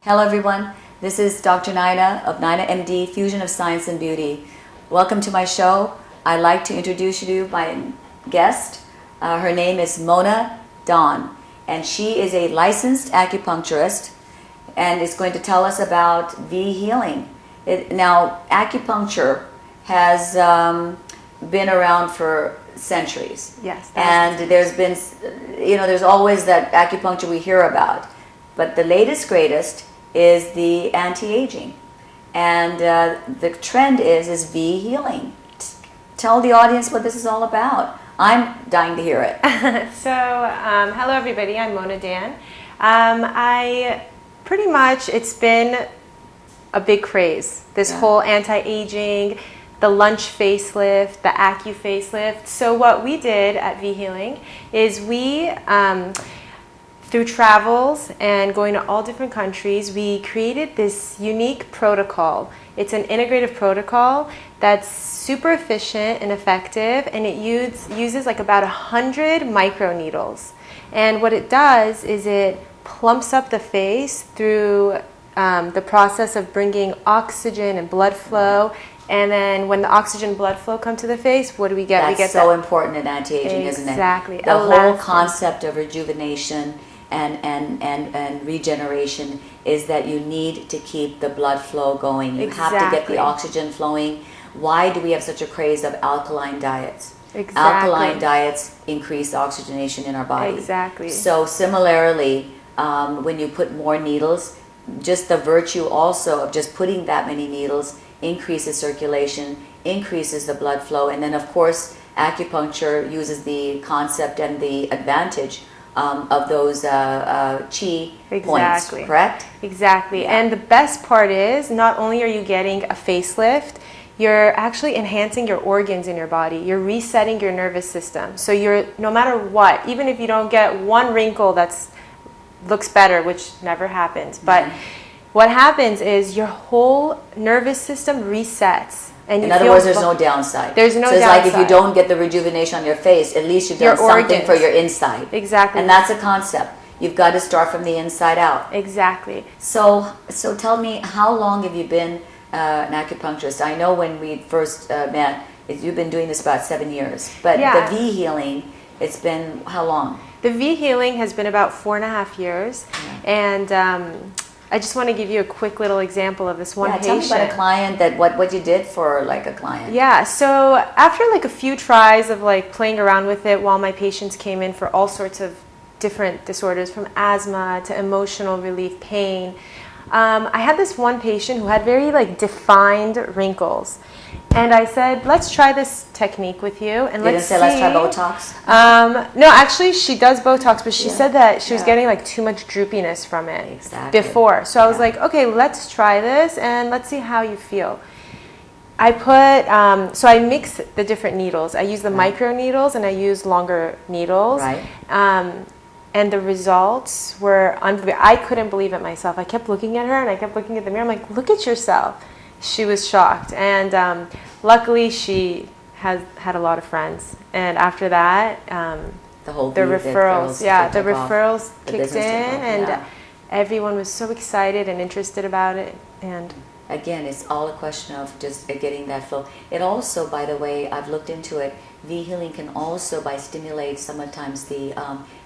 Hello everyone, this is Dr. Naina of NAINAMD, Fusion of Science and Beauty. Welcome to my show. I'd like to introduce you to my guest. Her name is Mona Dawn, and she is a licensed acupuncturist and is going to tell us about V healing. Now, acupuncture has been around for centuries. Yes. And there's been, there's always that acupuncture we hear about. But the latest, greatest is the anti-aging. And the trend is V healing. Tell the audience what this is all about. I'm dying to hear it. Hello everybody, I'm Mona Dan. It's been a big craze, this whole anti-aging, the lunch facelift, the acu facelift. So what we did at V Healing is we, through travels and going to all different countries, we created this unique protocol. It's an integrative protocol that's super efficient and effective, and it uses like about 100 microneedles. And what it does is it plumps up the face through the process of bringing oxygen and blood flow. And then when the oxygen blood flow come to the face, what do we get? That's so important in anti-aging, isn't it? Exactly. The whole concept of rejuvenation and regeneration is that you need to keep the blood flow going. You have to get the oxygen flowing. Why do we have such a craze of alkaline diets? Exactly. Alkaline diets increase oxygenation in our body. Exactly. So similarly, when you put more needles, just the virtue also of just putting that many needles increases circulation, increases the blood flow, and then of course acupuncture uses the concept and the advantage of those chi points, correct? Exactly. Yeah. And the best part is not only are you getting a facelift, you're actually enhancing your organs in your body. You're resetting your nervous system. So you're, no matter what, even if you don't get one wrinkle that's looks better, which never happens, but what happens is your whole nervous system resets. And in other words, there's no downside. There's no downside. So it's like if you don't get the rejuvenation on your face, at least you've done something for your inside. Exactly. And that's a concept. You've got to start from the inside out. Exactly. So tell me, how long have you been an acupuncturist? I know when we first met, you've been doing this about 7 years. But the V healing, it's been how long? The V healing has been about 4.5 years. And I just want to give you a quick little example of this one patient. Tell me about a client, that what you did for like a client. Yeah, so after like a few tries of like playing around with it while my patients came in for all sorts of different disorders, from asthma to emotional relief, pain, I had this one patient who had very like defined wrinkles. And I said, let's try this technique with you. And let's see. Let's try Botox? No, actually, she does Botox, but she said that she was getting like too much droopiness from it before. So I was like, okay, let's try this and let's see how you feel. I put, so I mix the different needles. I use the micro needles and I use longer needles. And the results were unbelievable. I couldn't believe it myself. I kept looking at her and I kept looking at the mirror. I'm like, look at yourself. She was shocked. And luckily she has had a lot of friends. And after that, the referrals kicked in, and everyone was so excited and interested about it. And again, it's all a question of just getting that flow. It also, by the way, I've looked into it, V healing can also stimulate sometimes the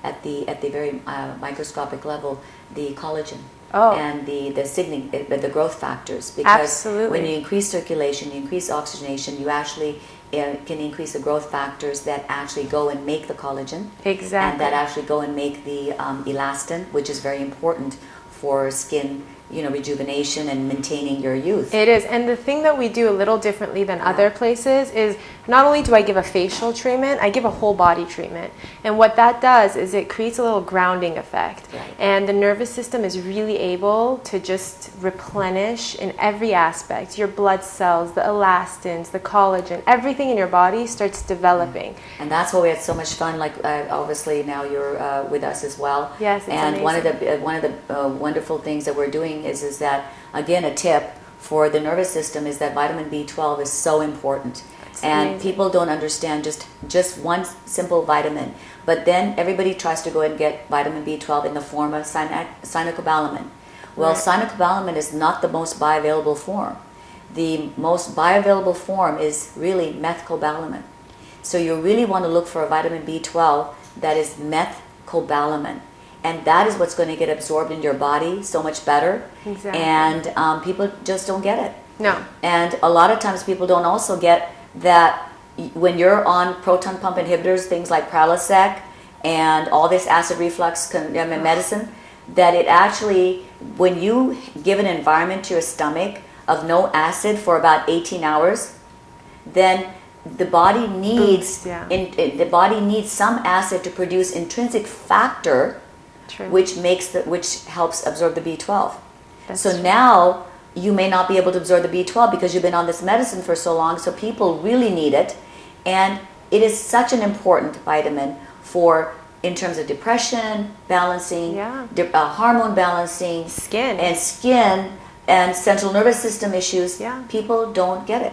at the very microscopic level, the collagen and the signaling, the growth factors. Because when you increase circulation, you increase oxygenation, you actually can increase the growth factors that actually go and make the collagen. And that actually go and make the elastin, which is very important for skin, rejuvenation and maintaining your youth. It is. And the thing that we do a little differently than other places is not only do I give a facial treatment, I give a whole body treatment. And what that does is it creates a little grounding effect. And the nervous system is really able to just replenish in every aspect. Your blood cells, the elastins, the collagen, everything in your body starts developing. And that's why we had so much fun. Like obviously now you're with us as well. Yes, it's and amazing. one of the wonderful things that we're doing is that, again, a tip for the nervous system is that vitamin B12 is so important. And people don't understand just one simple vitamin. But then everybody tries to go and get vitamin B12 in the form of cyanocobalamin. Well, Right. cyanocobalamin is not the most bioavailable form. The most bioavailable form is really methcobalamin. So you really want to look for a vitamin B12 that is methcobalamin. And that is what's going to get absorbed in your body so much better. Exactly. And people just don't get it. No. And a lot of times people don't also get that when you're on proton pump inhibitors, things like Prilosec and all this acid reflux medicine, that it actually, when you give an environment to your stomach of no acid for about 18 hours, then the body needs the body needs some acid to produce intrinsic factor. True. which helps absorb the B12. That's so true. now you may not be able to absorb the B12 because you've been on this medicine for so long, so people really need it. And it is such an important vitamin for, in terms of depression, balancing, hormone balancing, skin and central nervous system issues. Yeah. People don't get it.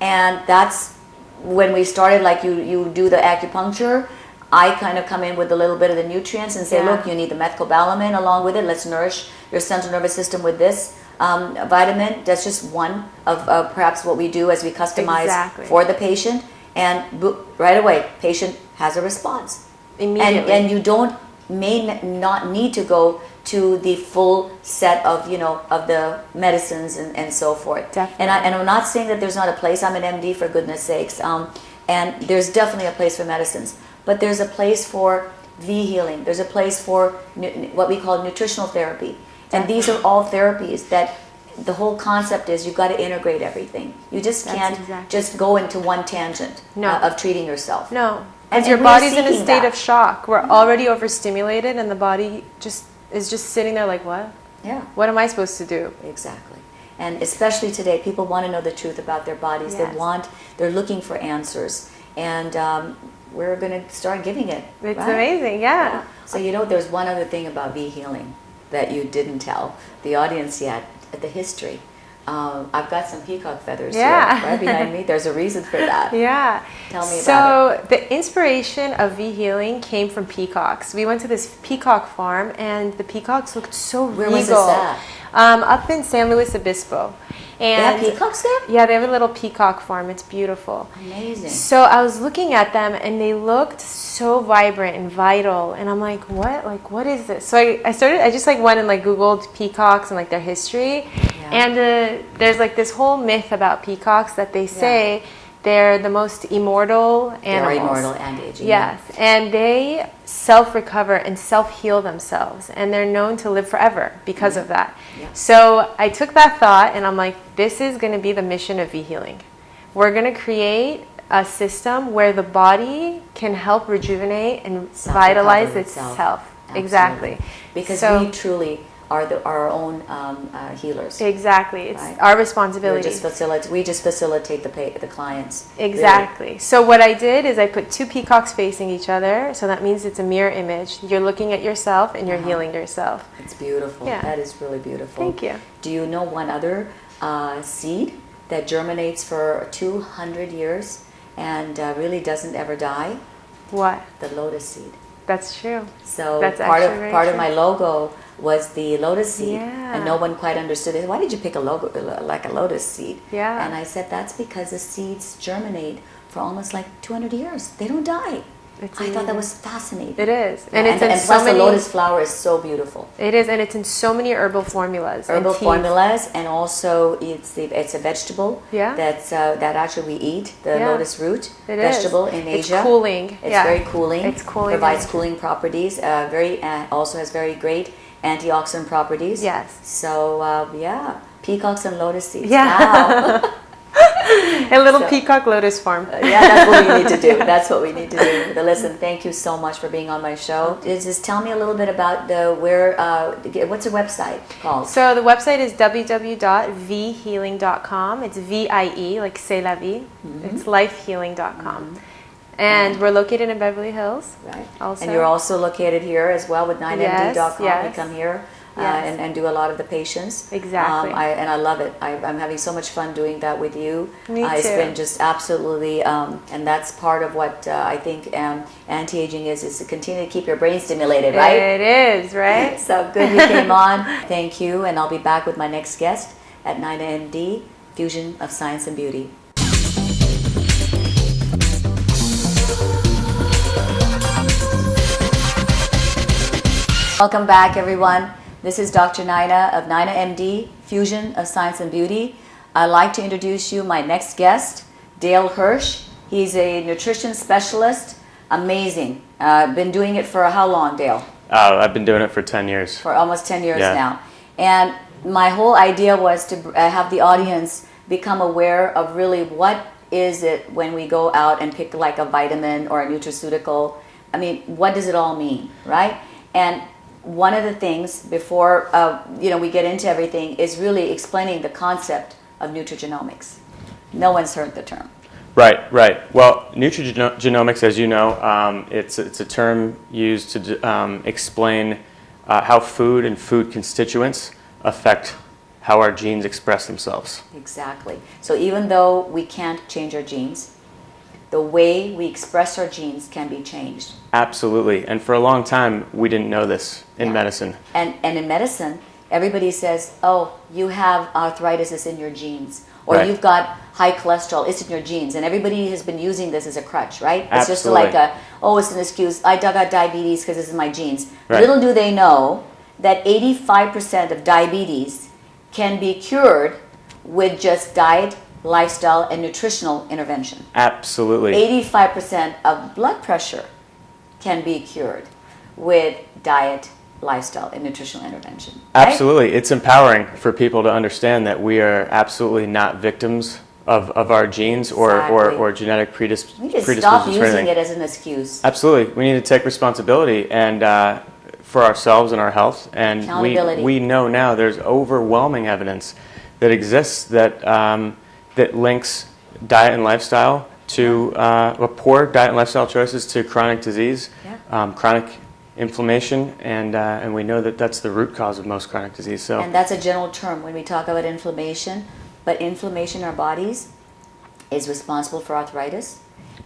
And that's when we started, like you do the acupuncture, I kind of come in with a little bit of the nutrients and say, look, you need the methcobalamin along with it. Let's nourish your central nervous system with this vitamin. That's just one of perhaps what we do as we customize for the patient. And right away, patient has a response. Immediately. And you may not need to go to the full set of, of the medicines and so forth. Definitely. And I'm not saying that there's not a place. I'm an MD, for goodness sakes. And there's definitely a place for medicines. But there's a place for V healing. There's a place for what we call nutritional therapy. And these are all therapies that the whole concept is you've got to integrate everything. You just can't just go into one tangent of treating yourself. No, because your body's in a state of shock. We're already overstimulated and the body is just sitting there like, what? Yeah. What am I supposed to do? Exactly. And especially today, people want to know the truth about their bodies. Yes. They're looking for answers. And we're going to start giving it. It's amazing, yeah. So there's one other thing about V healing that you didn't tell the audience yet, the history. I've got some peacock feathers here right behind me. There's a reason for that. Yeah. Tell me about it. So the inspiration of V healing came from peacocks. We went to this peacock farm and the peacocks looked so regal. Where was this at? Up in San Luis Obispo. And they have peacocks there? Yeah, they have a little peacock farm. It's beautiful. Amazing. So I was looking at them and they looked so vibrant and vital. And I'm like, what? Like, what is this? So I just went and Googled peacocks and their history. Yeah. And there's this whole myth about peacocks that they say they're the most immortal animals. They're immortal and aging. Yes. And they self-recover and self-heal themselves. And they're known to live forever because of that. Yeah. So I took that thought and I'm like, this is going to be the mission of V-Healing. We're going to create a system where the body can help rejuvenate and vitalize itself. Exactly. Because we truly are our own healers. Exactly. It's our responsibility. We just facilitate the clients. Exactly. Really. So what I did is I put two peacocks facing each other. So that means it's a mirror image. You're looking at yourself and you're healing yourself. It's beautiful. Yeah. That is really beautiful. Thank you. Do you know one other seed that germinates for 200 years and really doesn't ever die? What? The lotus seed. That's true. So that's part of my logo was the lotus seed, and no one quite understood it. Why did you pick a logo like a lotus seed? Yeah. And I said that's because the seeds germinate for almost 200 years. They don't die. I thought that was fascinating. It is, and plus the lotus flower is so beautiful. It is, and it's in so many herbal formulas. And also it's a vegetable. Yeah. That actually we eat the lotus root vegetable in Asia. It's cooling. It's very cooling. It's cooling. Provides cooling properties. Also has very great antioxidant properties. Yes. So peacocks and lotus seeds. Yeah. Wow. A little peacock lotus farm. That's what we need to do. That's what we need to do. But listen, thank you so much for being on my show. Just tell me a little bit about what's the website called? So the website is www.vhealing.com. It's VIE, like c'est la vie. It's lifehealing.com. And we're located in Beverly Hills. Right. Also. And you're also located here as well with NAINAMD.com. Yes. You come here. and do a lot of the patients. Exactly. And I love it. I'm having so much fun doing that with you. Me too. It's been just absolutely, and that's part of what I think anti-aging is to continue to keep your brain stimulated, right? It is, right? So good you came on. Thank you, and I'll be back with my next guest at NAINAMD, Fusion of Science and Beauty. Welcome back, everyone. This is Dr. Naina of NAINAMD, Fusion of Science and Beauty. I'd like to introduce you my next guest, Dale Hersh. He's a nutrition specialist. Amazing. Been doing it for how long, Dale? I've been doing it for 10 years. For almost 10 years now. And my whole idea was to have the audience become aware of really what is it when we go out and pick like a vitamin or a nutraceutical. I mean, what does it all mean, right? And one of the things before we get into everything is really explaining the concept of nutrigenomics. No one's heard the term. Right. Well, nutrigenomics, as you know, it's a term used to explain how food and food constituents affect how our genes express themselves. Exactly. So even though we can't change our genes, the way we express our genes can be changed. Absolutely. And for a long time, we didn't know this in medicine. And in medicine, everybody says, oh, you have arthritis, it's in your genes. Or you've got high cholesterol, it's in your genes. And everybody has been using this as a crutch, right? It's just like it's an excuse. I got diabetes because this is my genes. Right. Little do they know that 85% of diabetes can be cured with just diet, lifestyle, and nutritional intervention. Absolutely. 85% of blood pressure can be cured with diet, lifestyle, and nutritional intervention. Right? Absolutely. It's empowering for people to understand that we are absolutely not victims of our genes or genetic predispositions. We just stop using it as an excuse. Absolutely. We need to take responsibility and for ourselves and our health. And we know now there's overwhelming evidence that exists that that links diet and lifestyle to poor diet and lifestyle choices to chronic disease, chronic inflammation, and we know that that's the root cause of most chronic disease. So, and that's a general term when we talk about inflammation, but inflammation in our bodies is responsible for arthritis.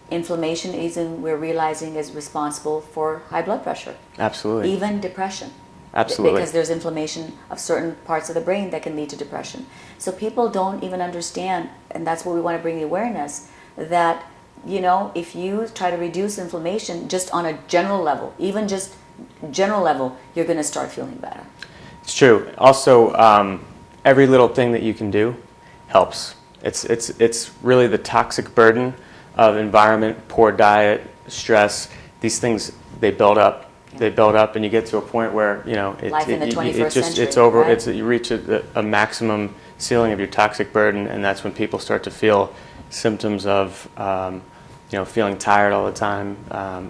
Inflammation, we're realizing, is responsible for high blood pressure. Absolutely. Even depression. Absolutely. Because there's inflammation of certain parts of the brain that can lead to depression. So people don't even understand, and that's what we want to bring the awareness, that, if you try to reduce inflammation just on a general level, even just general level, you're going to start feeling better. It's true. Also, every little thing that you can do helps. It's really the toxic burden of environment, poor diet, stress. These things, they build up. They build up, and you get to a point where life in the 21st century, it's over. Right? You reach a maximum ceiling of your toxic burden, and that's when people start to feel symptoms of feeling tired all the time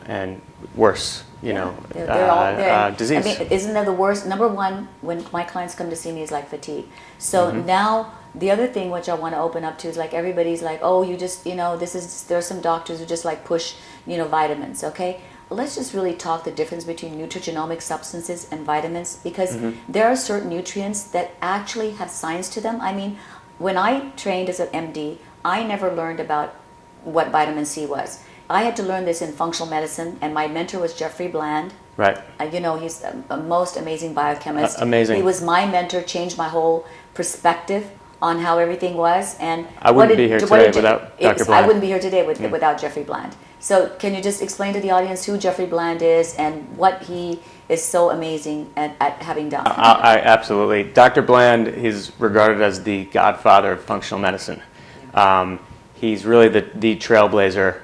and worse. Disease. I mean, isn't that the worst? Number one, when my clients come to see me, is like fatigue. So now the other thing which I want to open up to is like everybody's like, oh, you just there's some doctors who just like push vitamins. Okay. Let's just really talk the difference between nutrigenomic substances and vitamins, because there are certain nutrients that actually have science to them. I mean, when I trained as an MD, I never learned about what vitamin C was. I had to learn this in functional medicine, and my mentor was Jeffrey Bland. Right. He's a most amazing biochemist. Amazing. He was my mentor, changed my whole perspective on how everything was. And I wouldn't be here today without Dr. Bland. I wouldn't be here today without Jeffrey Bland. So can you just explain to the audience who Jeffrey Bland is and what he is so amazing at having done? Absolutely. Dr. Bland is regarded as the godfather of functional medicine. He's really the trailblazer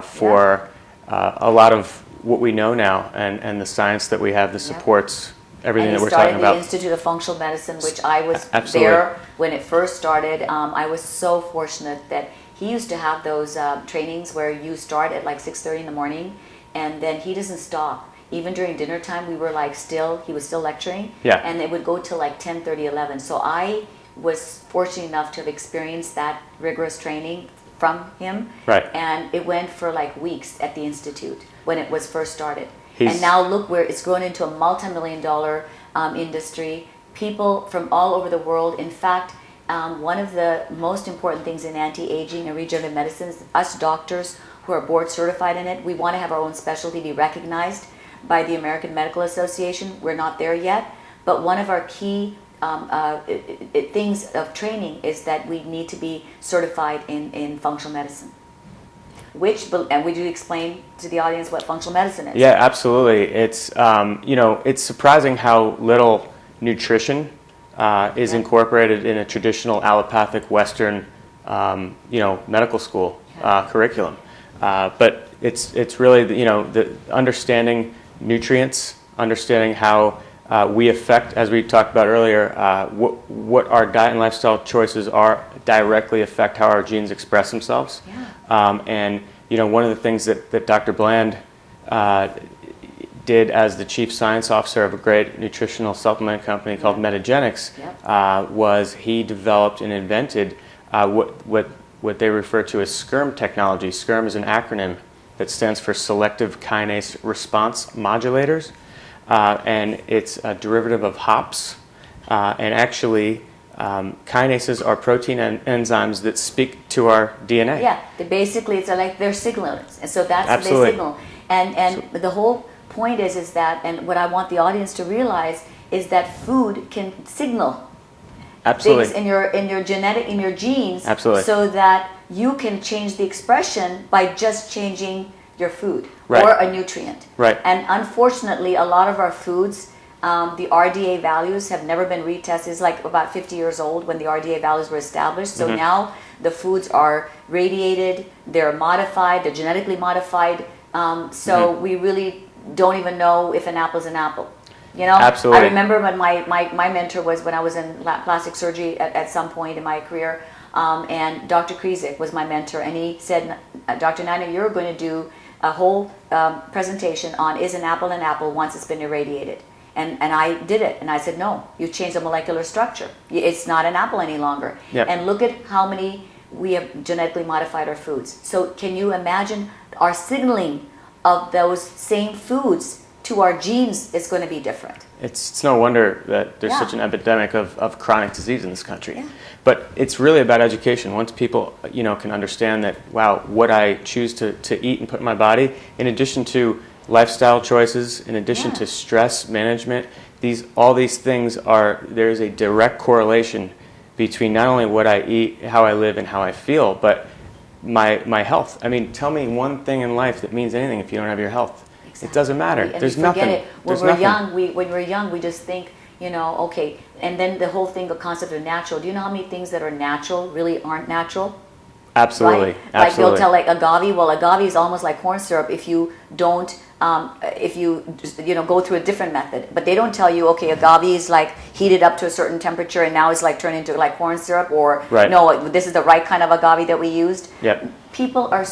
for a lot of what we know now and the science that we have that supports everything that we're talking about. And he started the Institute of Functional Medicine, which I was there when it first started. I was so fortunate that he used to have those trainings where you start at like 6:30 in the morning, and then he doesn't stop. Even during dinner time, we were like he was still lecturing, and it would go till like 10:30, 11. So I was fortunate enough to have experienced that rigorous training from him, and it went for like weeks at the Institute when it was first started. And now look where it's grown into a multi-million-dollar industry, people from all over the world. In fact, one of the most important things in anti-aging and regenerative medicine is us doctors who are board certified in it, we want to have our own specialty be recognized by the American Medical Association. We're not there yet, but one of our key things of training is that we need to be certified in functional medicine. And would you explain to the audience what functional medicine is? Yeah, absolutely. It's it's surprising how little nutrition is incorporated in a traditional allopathic Western medical school curriculum. But it's really the understanding nutrients, understanding how we affect, as we talked about earlier, what our diet and lifestyle choices are directly affect how our genes express themselves. Yeah. And one of the things that Dr. Bland did as the chief science officer of a great nutritional supplement company called Metagenics was he developed and invented what they refer to as SCRM technology. SCRM is an acronym that stands for Selective Kinase Response Modulators. And it's a derivative of hops. And actually, kinases are protein enzymes that speak to our DNA. Yeah, it's like they're signalers. And so that's Absolutely. They signal. And the whole point is that, and what I want the audience to realize is that food can signal Absolutely. things in your genes. Absolutely. So that you can change the expression by just changing your food. Right. Or a nutrient. Right. And unfortunately, a lot of our foods, the RDA values have never been retested. It's like about 50 years old when the RDA values were established. So now the foods are radiated, they're modified, they're genetically modified. So we really don't even know if an apple is an apple. Absolutely. I remember when my mentor was when I was in plastic surgery at some point in my career, and Dr. Krizik was my mentor, and he said, Dr. Naina, you're going to do a whole presentation on is an apple once it's been irradiated. And I did it, and I said, no, you changed the molecular structure. It's not an apple any longer. Yep. And look at how many we have genetically modified our foods. So can you imagine our signaling of those same foods to our genes is going to be different? It's no wonder that there's such an epidemic of chronic disease in this country. Yeah. But it's really about education. Once people can understand that, wow, what I choose to eat and put in my body, in addition to lifestyle choices, in addition to stress management, all these things there's a direct correlation between not only what I eat, how I live, and how I feel, but my health. I mean, tell me one thing in life that means anything if you don't have your health. Exactly. It doesn't matter. There's nothing. When we're young, we just think, okay. And then the whole thing, the concept of natural. Do you know how many things that are natural really aren't natural? Absolutely. Right? Absolutely. Like they'll tell agave. Well, agave is almost like corn syrup if you don't, if you go through a different method. But they don't tell you, okay, agave is like heated up to a certain temperature and now it's like turned into like corn syrup, or no, this is the right kind of agave that we used. Yep. People are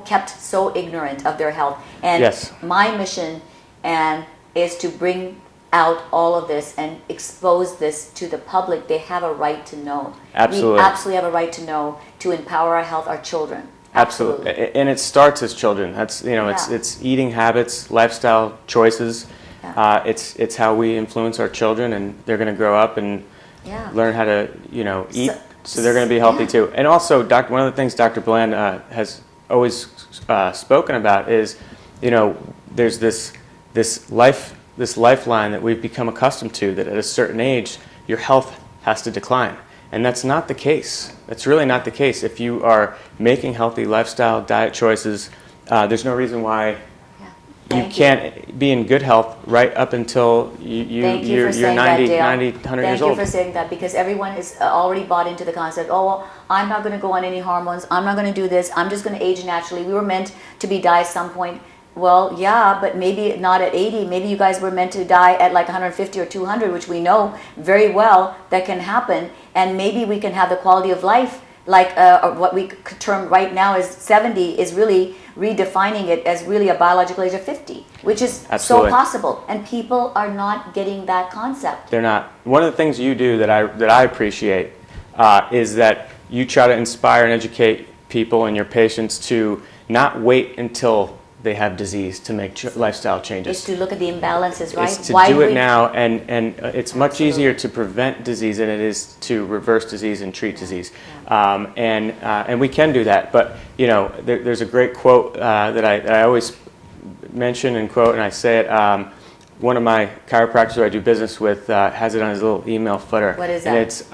kept so ignorant of their health. And my mission is to bring out all of this and expose this to the public. They have a right to know. Absolutely. We absolutely have a right to know, to empower our health, our children. Absolutely. And it starts as children. That's it's eating habits, lifestyle choices. Yeah. It's how we influence our children, and they're going to grow up and learn how to eat. So they're going to be healthy too. And also, one of the things Dr. Bland has always spoken about is, there's this lifeline that we've become accustomed to, that at a certain age your health has to decline. And that's not the case. That's really not the case. If you are making healthy lifestyle diet choices, there's no reason why you can't be in good health right up until you're 90, 100 years old. Thank you for saying that, because everyone is already bought into the concept, oh, well, I'm not going to go on any hormones, I'm not going to do this, I'm just going to age naturally. We were meant to be die at some point. Well, yeah, but maybe not at 80. Maybe you guys were meant to die at like 150 or 200, which we know very well that can happen. And maybe we can have the quality of life, like what we could term right now as 70, is really redefining it as really a biological age of 50, which is so possible. And people are not getting that concept. They're not. One of the things you do that I appreciate is that you try to inspire and educate people and your patients to not wait until they have disease to make lifestyle changes. Is to look at the imbalances, right? It's to do it now, and it's much easier to prevent disease than it is to reverse disease and treat disease. And we can do that. But there's a great quote that I always mention and quote, and I say it. One of my chiropractors who I do business with has it on his little email footer. What is that? And it's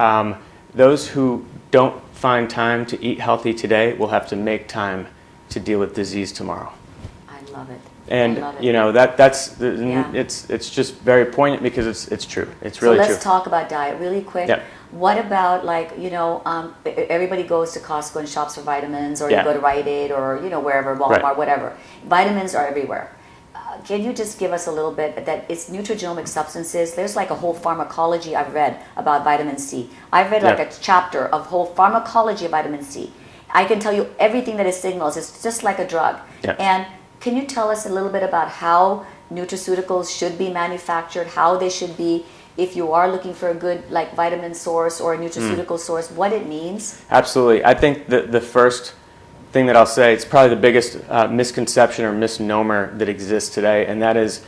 those who don't find time to eat healthy today will have to make time to deal with disease tomorrow. I love it. And I love it. it's just very poignant because it's true. It's really true. So let's talk about diet really quick. Yep. What about everybody goes to Costco and shops for vitamins, or you go to Rite Aid, or wherever, Walmart, whatever. Vitamins are everywhere. Can you just give us a little bit that it's nutrigenomic substances? There's like a whole pharmacology I've read about vitamin C. I've read like a chapter of whole pharmacology of vitamin C. I can tell you everything that it signals. It's just like a drug. Yep. And can you tell us a little bit about how nutraceuticals should be manufactured, how they should be, if you are looking for a good vitamin source or a nutraceutical source, what it means? Absolutely. I think the first thing that I'll say, it's probably the biggest misconception or misnomer that exists today, and that is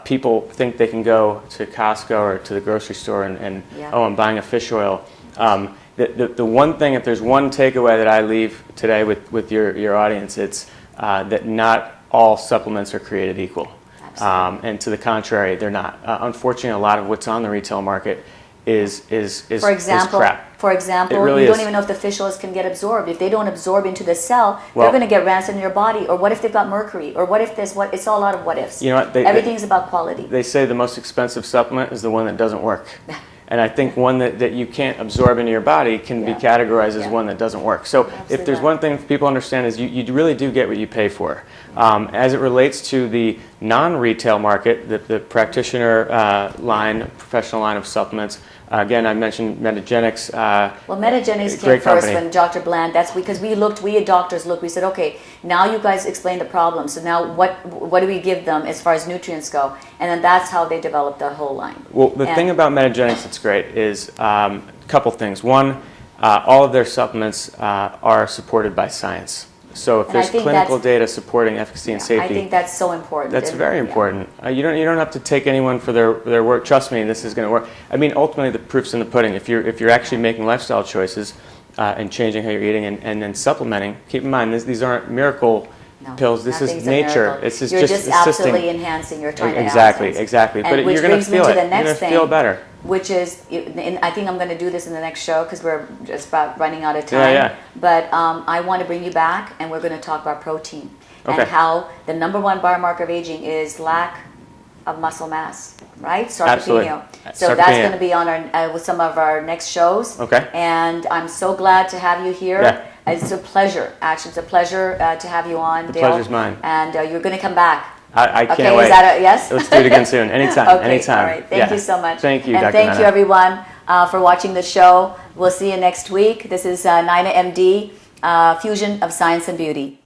people think they can go to Costco or to the grocery store and oh, I'm buying a fish oil. The one thing, if there's one takeaway that I leave today with your audience, it's that not all supplements are created equal. And to the contrary, they're not. Unfortunately, a lot of what's on the retail market is crap. For example, really you don't even know if the fish oils can get absorbed. If they don't absorb into the cell, they're going to get rancid in your body. Or what if they've got mercury? Or what if there's what? It's all a lot of what ifs. You know what? Everything's about quality. They say the most expensive supplement is the one that doesn't work. And I think one that you can't absorb into your body can be categorized as one that doesn't work. So if there's one thing people understand is you really do get what you pay for. As it relates to the non-retail market, the practitioner line, professional line of supplements, again, I mentioned Metagenics. Well, Metagenics came first when Dr. Bland, that's because we doctors looked, we said, okay, now you guys explain the problem. So now what do we give them as far as nutrients go? And then that's how they developed that whole line. Well, the thing about Metagenics that's great is a couple things. One, all of their supplements are supported by science. So if there's clinical data supporting efficacy and safety, I think that's so important. That's very important. You don't have to take anyone for their work. Trust me, this is going to work. I mean, ultimately, the proof's in the pudding. If you're actually making lifestyle choices and changing how you're eating and then supplementing, keep in mind these aren't miracle pills. This is nature. It's you're just absolutely enhancing. You're trying to exactly. But you're going to feel it. You're going to feel better. Which is, and I think I'm going to do this in the next show because we're just about running out of time. But I want to bring you back, and we're going to talk about protein and how the #1 biomarker of aging is lack of muscle mass, right? Sarcopenia. So that's going to be on our with some of our next shows. Okay. And I'm so glad to have you here. Yeah. It's a pleasure. Actually, it's a pleasure to have you on, Dale. The pleasure's mine. And you're going to come back. I can't wait. Is that a yes? Let's do it again soon. Anytime. Anytime. All right. Thank you so much. Thank you, and Dr. thank you, everyone, for watching the show. We'll see you next week. This is NAINAMD, Fusion of Science and Beauty.